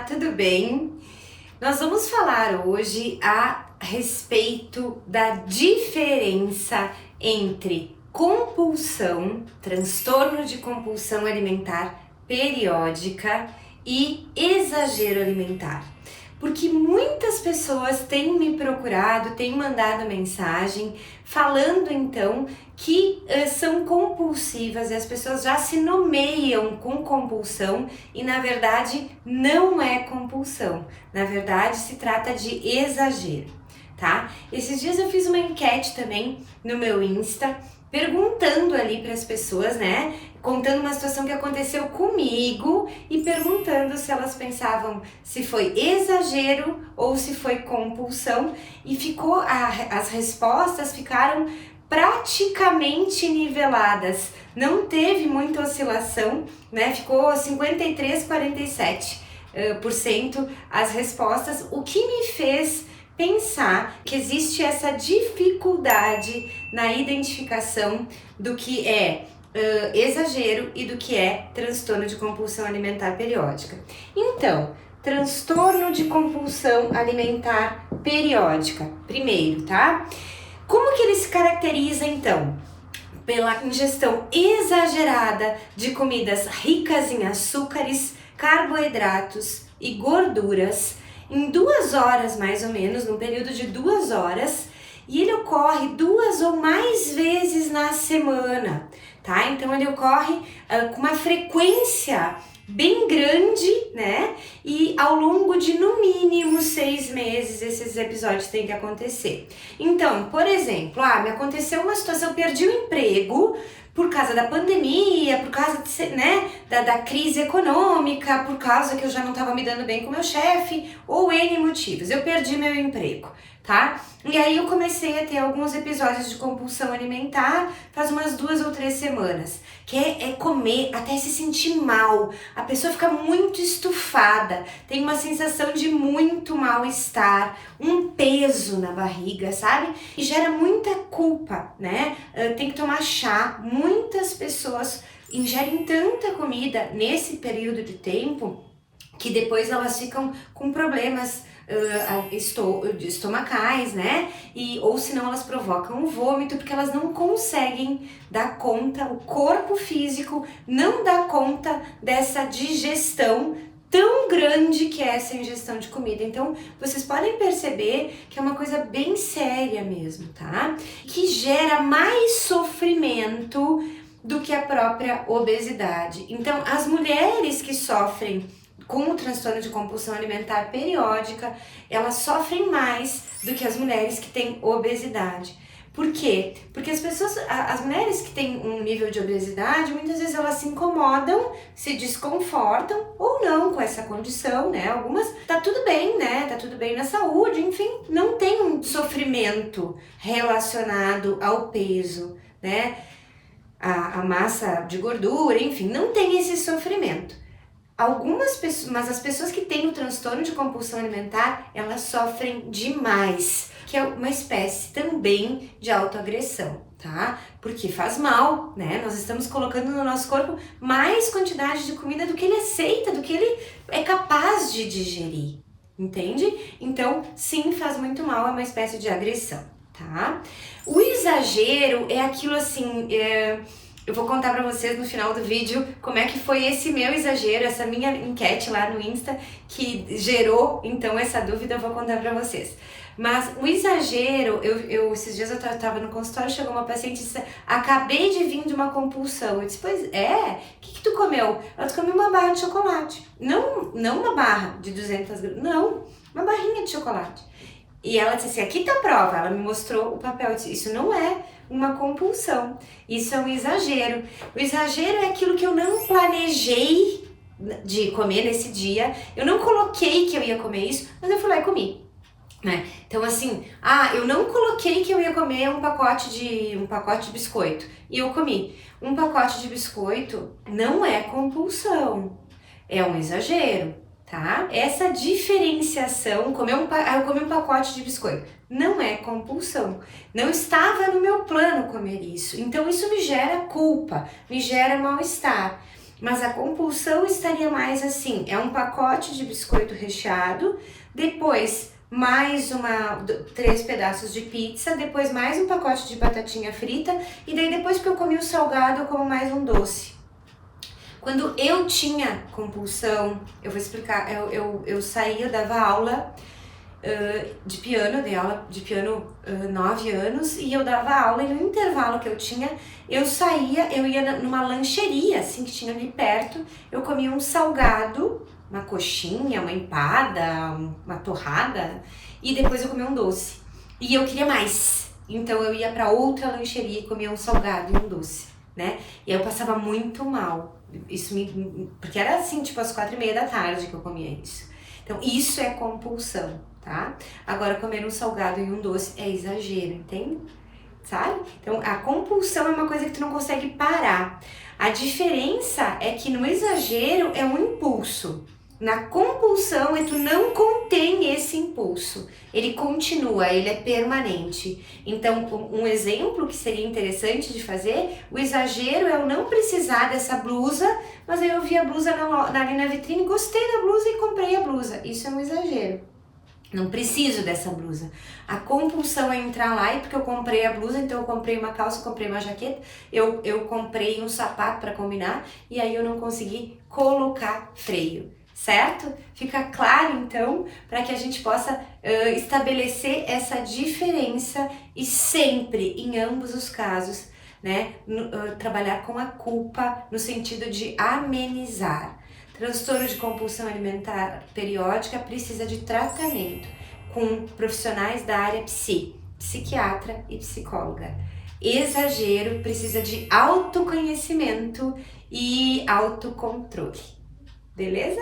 Olá, tudo bem? Nós vamos falar hoje a respeito da diferença entre compulsão, transtorno de compulsão alimentar periódica e exagero alimentar. Porque muitas pessoas têm me procurado, têm mandado mensagem falando então que são compulsivas e as pessoas já se nomeiam com compulsão e na verdade não é compulsão, na verdade se trata de exagero, tá? Esses dias eu fiz uma enquete também no meu Insta, perguntando ali para as pessoas, né, contando uma situação que aconteceu comigo e perguntando se elas pensavam se foi exagero ou se foi compulsão, e as respostas ficaram praticamente niveladas, não teve muita oscilação, né, ficou 53-47% as respostas, o que me fez pensar que existe essa dificuldade na identificação do que é exagero e do que é transtorno de compulsão alimentar periódica. Então, transtorno de compulsão alimentar periódica, primeiro, tá? Como que ele se caracteriza então? Pela ingestão exagerada de comidas ricas em açúcares, carboidratos e gorduras, em 2 horas mais ou menos, num período de 2 horas, e ele ocorre 2 ou mais vezes na semana, tá? Então ele ocorre com uma frequência bem grande, né? E ao longo de no mínimo 6 meses esses episódios têm que acontecer. Então, por exemplo, me aconteceu uma situação, eu perdi o emprego por causa da pandemia, por causa né, da crise econômica, por causa que eu já não estava me dando bem com meu chefe, ou N motivos, eu perdi meu emprego, tá? E aí eu comecei a ter alguns episódios de compulsão alimentar faz umas 2 ou 3 semanas, que é comer até se sentir mal, a pessoa fica muito estufada, tem uma sensação de muito mal-estar, um peso na barriga, sabe? E gera muita culpa, né? Tem que tomar chá, muitas pessoas ingerem tanta comida nesse período de tempo que depois elas ficam com problemas estomacais, né? Ou senão elas provocam o vômito porque elas não conseguem dar conta, o corpo físico não dá conta dessa digestão tão grande que é essa ingestão de comida. Então, vocês podem perceber que é uma coisa bem séria mesmo, tá? Que gera mais sofrimento do que a própria obesidade. Então, as mulheres que sofrem com o transtorno de compulsão alimentar periódica, elas sofrem mais do que as mulheres que têm obesidade. Por quê? Porque as mulheres que têm um nível de obesidade, muitas vezes elas se incomodam, se desconfortam ou não com essa condição, né? Algumas tá tudo bem, né? Tá tudo bem na saúde, enfim, não tem um sofrimento relacionado ao peso, né? A massa de gordura, enfim, não tem esse sofrimento. Algumas pessoas, mas as pessoas que têm o transtorno de compulsão alimentar, elas sofrem demais, que é uma espécie também de autoagressão, tá? Porque faz mal, né? Nós estamos colocando no nosso corpo mais quantidade de comida do que ele aceita, do que ele é capaz de digerir, entende? Então, sim, faz muito mal, é uma espécie de agressão, tá? O exagero é aquilo assim... Eu vou contar pra vocês no final do vídeo como é que foi esse meu exagero, essa minha enquete lá no Insta que gerou então essa dúvida, eu vou contar pra vocês. Mas o exagero, esses dias eu tava no consultório, chegou uma paciente e disse: acabei de vir de uma compulsão. Eu disse: pois é, o que tu comeu? Ela disse: comi uma barra de chocolate. Não uma barra de 200 gramas, não, uma barrinha de chocolate. E ela disse assim: aqui tá a prova. Ela me mostrou o papel. Eu disse: isso não é uma compulsão, isso é um exagero. O exagero é aquilo que eu não planejei de comer nesse dia, eu não coloquei que eu ia comer isso, mas eu fui lá e comi, né? Então assim, eu não coloquei que eu ia comer um pacote de biscoito e eu comi. Um pacote de biscoito não é compulsão, é um exagero, tá? Essa diferenciação, eu comi um pacote de biscoito, não é compulsão. Não estava no meu plano comer isso. Então isso me gera culpa, me gera mal-estar. Mas a compulsão estaria mais assim, é um pacote de biscoito recheado, depois mais 3 pedaços de pizza, depois mais um pacote de batatinha frita, e daí depois que eu comi o salgado, eu como mais um doce. Quando eu tinha compulsão, eu vou explicar, eu saía, eu dava aula de piano, eu dei aula de piano 9 anos, e eu dava aula, e no intervalo que eu tinha, eu saía, eu ia numa lancheria, assim, que tinha ali perto, eu comia um salgado, uma coxinha, uma empada, uma torrada, e depois eu comia um doce. E eu queria mais, então eu ia pra outra lancheria e comia um salgado e um doce, né? E aí eu passava muito mal, porque era assim, tipo às 4:30 da tarde que eu comia isso. Então isso é compulsão, tá? Agora comer um salgado e um doce é exagero, entende? Sabe? Então a compulsão é uma coisa que tu não consegue parar. A diferença é que no exagero é um impulso. Na compulsão é tu não contém esse impulso. Ele continua, ele é permanente. Então, um exemplo que seria interessante de fazer, o exagero é eu não precisar dessa blusa, mas aí eu vi a blusa ali na vitrine, gostei da blusa e comprei a blusa. Isso é um exagero. Não preciso dessa blusa. A compulsão é entrar lá e porque eu comprei a blusa, então eu comprei uma calça, comprei uma jaqueta, eu comprei um sapato para combinar e aí eu não consegui colocar freio, certo? Fica claro então para que a gente possa estabelecer essa diferença e sempre, em ambos os casos, né, trabalhar com a culpa no sentido de amenizar. Transtorno de compulsão alimentar periódica precisa de tratamento com profissionais da área psiquiatra e psicóloga. Exagero precisa de autoconhecimento e autocontrole. Beleza?